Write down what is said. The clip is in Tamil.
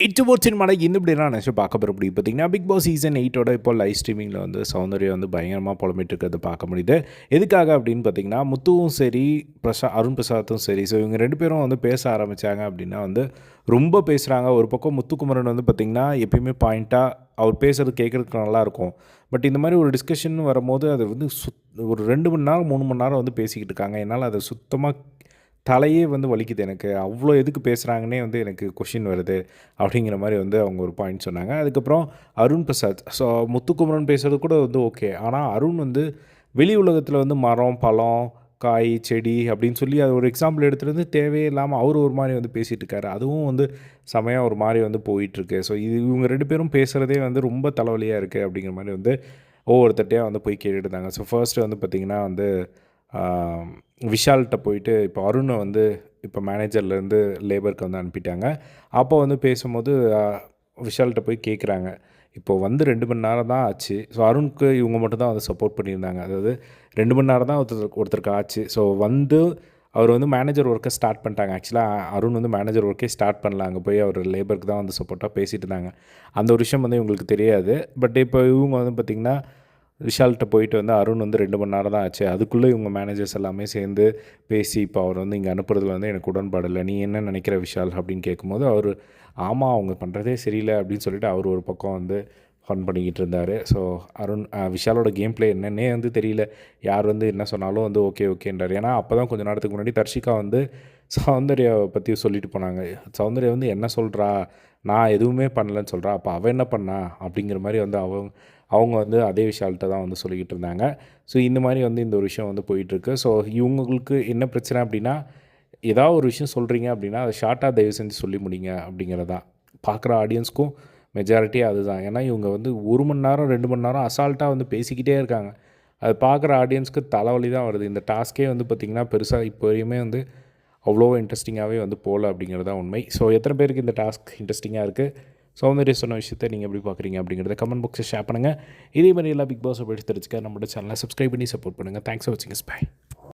இன்ட்ரோவர்ட் சினிமால இந்த இப்படிலாம் நினச்சி பார்க்க போகிற அப்படி பார்த்தீங்கன்னா பிக் பாஸ் சீசன் 8 இப்போ லைவ் ஸ்ட்ரீமிங்கில் வந்து சௌந்தர்யா வந்து பயங்கரமாக புலம்பிட்டு இருக்கிறத பார்க்க முடியுது. எதுக்காக அப்படின்னு பார்த்தீங்கன்னா முத்துவும் சரி அருண் பிரசாத்தும் சரி, ஸோ இவங்க 2 பேரும் வந்து பேச ஆரம்பித்தாங்க அப்படின்னா வந்து ரொம்ப பேசுகிறாங்க. ஒரு பக்கம் முத்துக்குமரன் வந்து பார்த்திங்கன்னா எப்பயுமே பாயிண்ட்டாக அவர் பேசுகிறது கேட்குறதுக்கு நல்லாயிருக்கும். பட் இந்த மாதிரி ஒரு டிஸ்கஷன் வரும்போது அது வந்து ஒரு 2 மணி நேரம் 3 மணி நேரம் வந்து பேசிக்கிட்டு இருக்காங்க. என்னால் அதை சுத்தமாக தலையே வந்து வலிக்குது எனக்கு. அவ்வளோ எதுக்கு பேசுகிறாங்கன்னே வந்து எனக்கு கொஷின் வருது. அப்படிங்கிற மாதிரி வந்து அவங்க ஒரு பாயிண்ட் சொன்னாங்க. அதுக்கப்புறம் அருண் பிரசாத். ஸோ முத்துக்குமரன் பேசுகிறது கூட வந்து ஓகே. ஆனால் அருண் வந்து வெளி உலகத்தில் வந்து மரம், பழம், காய், செடி அப்படின்னு சொல்லி அது ஒரு எக்ஸாம்பிள் எடுத்துகிட்டு வந்து தேவையே இல்லாமல் அவர் ஒரு மாதிரி வந்து பேசிகிட்டு இருக்காரு. அதுவும் வந்து செமையாக ஒரு மாதிரி வந்து போயிட்டுருக்கு. ஸோ இது இவங்க 2 பேரும் பேசுகிறதே வந்து ரொம்ப தலைவலியாக இருக்குது அப்படிங்கிற மாதிரி வந்து ஒவ்வொருத்தட்டையாக வந்து போய் கேட்டுட்டு இருந்தாங்க. ஸோ ஃபர்ஸ்ட்டு வந்து பார்த்திங்கன்னா வந்து விஷால்கிட்ட போயிட்டு இப்போ அருணை வந்து இப்போ மேனேஜர்லேருந்து லேபருக்கு வந்து அனுப்பிட்டாங்க. அப்போ வந்து பேசும்போது விஷால்கிட்ட போய் கேட்குறாங்க. இப்போது வந்து 2 மணி நேரம் தான் ஆச்சு. ஸோ அருணுக்கு இவங்க மட்டும் தான் வந்து சப்போர்ட் பண்ணியிருந்தாங்க. அதாவது 2 மணி நேரம் தான் ஒருத்தருக்கு ஆச்சு. ஸோ வந்து அவர் வந்து மேனேஜர் ஒர்க்கை ஸ்டார்ட் பண்ணிட்டாங்க. ஆக்சுவலாக அருண் வந்து மேனேஜர் ஒர்க்கே ஸ்டார்ட் பண்ணல. அங்கே போய் அவர் லேபருக்கு தான் வந்து சப்போர்ட்டாக பேசிகிட்டு இருந்தாங்க. அந்த ஒரு விஷயம் வந்து இவங்களுக்கு தெரியாது. பட் இப்போ இவங்க வந்து பார்த்திங்கன்னா விஷால்கிட்ட போயிட்டு வந்து அருண் வந்து 2 மணி நேரம் தான் ஆச்சு. அதுக்குள்ளே இவங்க மேனேஜர்ஸ் எல்லாமே சேர்ந்து பேசி இப்போ அவர் வந்து இங்கே அனுப்புறதுல வந்து எனக்கு உடன்பாடு இல்லை. நீ என்ன நினைக்கிற விஷால் அப்படின்னு கேட்கும்போது அவர் ஆமாம் அவங்க பண்ணுறதே சரியில்லை அப்படின்னு சொல்லிட்டு அவர் ஒரு பக்கம் வந்து ஃபன் பண்ணிக்கிட்டு இருந்தார். ஸோ அருண் விஷாலோட கேம் பிளே என்னன்னே வந்து தெரியல. யார் வந்து என்ன சொன்னாலும் வந்து ஓகே ஓகேன்றார். ஏன்னா அப்போ தான் கொஞ்சம் நேரத்துக்கு முன்னாடி தர்ஷிகா வந்து சௌந்தர்யாவை பற்றி சொல்லிட்டு போனாங்க. சௌந்தர்யா வந்து என்ன சொல்கிறா, நான் எதுவுமே பண்ணலன்னு சொல்கிறா, அப்போ அவள் என்ன பண்ணா அப்படிங்கிற மாதிரி வந்து அவங்க வந்து அதே விஷால்கிட்ட தான் வந்து சொல்லிக்கிட்டு இருந்தாங்க. ஸோ இந்த மாதிரி வந்து இந்த ஒரு விஷயம் வந்து போயிட்டுருக்கு. ஸோ இவங்களுக்கு என்ன பிரச்சனை அப்படின்னா, ஏதாவது ஒரு விஷயம் சொல்கிறீங்க அப்படின்னா அதை ஷார்ட்டாக தயவு செஞ்சு சொல்லி முடிங்க அப்படிங்கிறது தான். பார்க்குற ஆடியன்ஸ்க்கும் மெஜாரிட்டியாக அதுதான். ஏன்னா இவங்க வந்து 1 மணி நேரம் 2 மணி நேரம் அசால்ட்டாக வந்து பேசிக்கிட்டே இருக்காங்க. அது பார்க்குற ஆடியன்ஸ்க்கு தலைவலி தான் வருது. இந்த டாஸ்க்கே வந்து பார்த்திங்கன்னா பெருசாக இப்போ வரையுமே வந்து அவ்வளோ இன்ட்ரெஸ்டிங்காகவே வந்து போகல அப்படிங்கிறது தான் உண்மை. ஸோ எத்தனை பேருக்கு இந்த டாஸ்க் இன்ட்ரெஸ்டிங்காக இருக்குது, சௌந்தர்யா சொன்ன விஷயத்தை நீங்கள் எப்படி பார்க்குறீங்க அப்படிங்கிறத கமெண்ட் பாக்ஸில் ஷேர் பண்ணுங்கள். இதே மாதிரி எல்லாம் பிக் பாஸ் அப்படி தெரிஞ்சுக்க நம்மளோட சேனலை சப்ஸ்கிரைப் பண்ணி சப்போர்ட் பண்ணுங்கள். தேங்க்ஸ் ஃபார் வாட்சிங். பை.